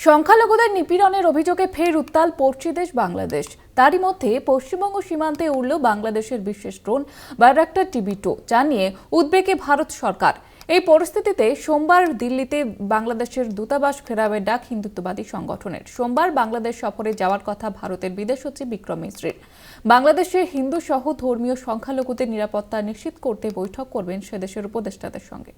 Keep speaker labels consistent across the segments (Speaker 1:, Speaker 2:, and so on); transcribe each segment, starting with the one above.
Speaker 1: সংখ্যালঘুদের নিপীড়নের অভিযোগে ফের উত্তাল পড়শি দেশ বাংলাদেশ। তারই মধ্যে পশ্চিমবঙ্গ সীমান্তে উড়ল বাংলাদেশের বিশেষ ড্রোন বাইরাক্টার TB2, যা নিয়ে উদ্বেগে ভারত সরকার। এই পরিস্থিতিতে সোমবার দিল্লিতে বাংলাদেশের দূতাবাস ঘেরাওয়ের ডাক হিন্দুত্ববাদী সংগঠনের। সোমবার বাংলাদেশ সফরে যাওয়ার কথা ভারতের বিদেশ সচিব বিক্রম মিশ্রির। বাংলাদেশে হিন্দু সহ ধর্মীয় সংখ্যালঘুদের নিরাপত্তা নিশ্চিত করতে বৈঠক করবেন সেদেশের উপদেষ্টাদের সঙ্গে।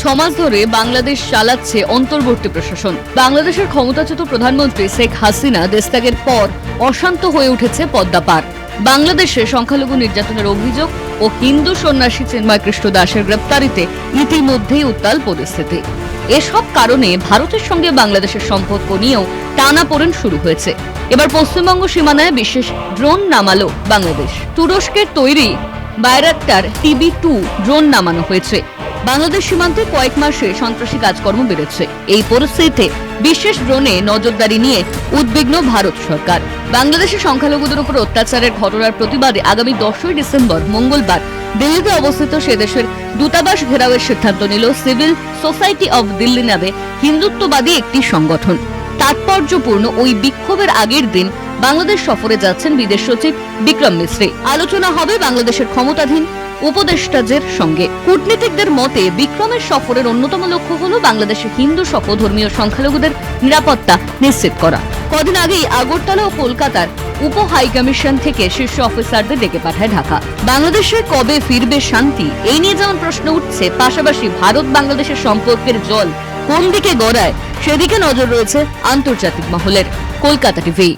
Speaker 2: ছমাস ধরে বাংলাদেশ চালাচ্ছে অন্তর্বর্তী প্রশাসন। বাংলাদেশের ক্ষমতাচ্যুত প্রধানমন্ত্রী শেখ হাসিনা দেশত্যাগের পর অশান্ত হয়ে উঠেছে পদ্মা পার। বাংলাদেশে সংখ্যালঘু নির্যাতনের অভিযোগ ও হিন্দু সন্ন্যাসী চিন্ময় কৃষ্ণ দাসের গ্রেপ্তারিতে ইতিমধ্যেই উত্তাল পরিস্থিতি। এসব কারণে ভারতের সঙ্গে বাংলাদেশের সম্পর্ক নিয়েও টানাপোড়েন শুরু হয়েছে। এবার পশ্চিমবঙ্গ সীমানায় বিশেষ ড্রোন নামালো বাংলাদেশ। তুরস্কের তৈরি বাইরাক্টার TB2 ড্রোন নামানো হয়েছে। বাংলাদেশ সীমান্তে কয়েক মাসে সন্ত্রাসী কাজকর্ম বেড়েছে। এই পরিস্থিতিতে বিশেষ ড্রোনে নজরদারি নিয়ে উদ্বিগ্ন ভারত সরকার। বাংলাদেশের সংখ্যালঘুদের উপর অত্যাচারের ঘটনার প্রতিবাদে আগামী 10ই ডিসেম্বর মঙ্গলবার দিল্লিতে অবস্থিত সে দেশের দূতাবাস ঘেরাওয়ের সিদ্ধান্ত নিল সিভিল সোসাইটি অব দিল্লি নামে হিন্দুত্ববাদী একটি সংগঠন। তাৎপর্যপূর্ণ ওই বিক্ষোভের আগের দিন বাংলাদেশ সফরে যাচ্ছেন বিদেশ সচিব বিক্রম মিশ্রি। আলোচনা হবে বাংলাদেশের ক্ষমতাধীন উপদেষ্টাদের সঙ্গে। কূটনীতিকদের মতে বিক্রমের সফরের অন্যতম লক্ষ্য হল বাংলাদেশের হিন্দু সহ ধর্মীয় সংখ্যালঘুদের নিরাপত্তা নিশ্চিত করা। কদিন আগেই আগরতলা ও কলকাতার উপ হাই কমিশন থেকে শীর্ষ অফিসারদের ডেকে পাঠায় ঢাকা। বাংলাদেশে কবে ফিরবে শান্তি, এই নিয়ে যেমন প্রশ্ন উঠছে, পাশাপাশি ভারত বাংলাদেশের সম্পর্কের জল কোন দিকে গড়ায় সেদিকে নজর রয়েছে আন্তর্জাতিক মহলের। কলকাতা টিভি।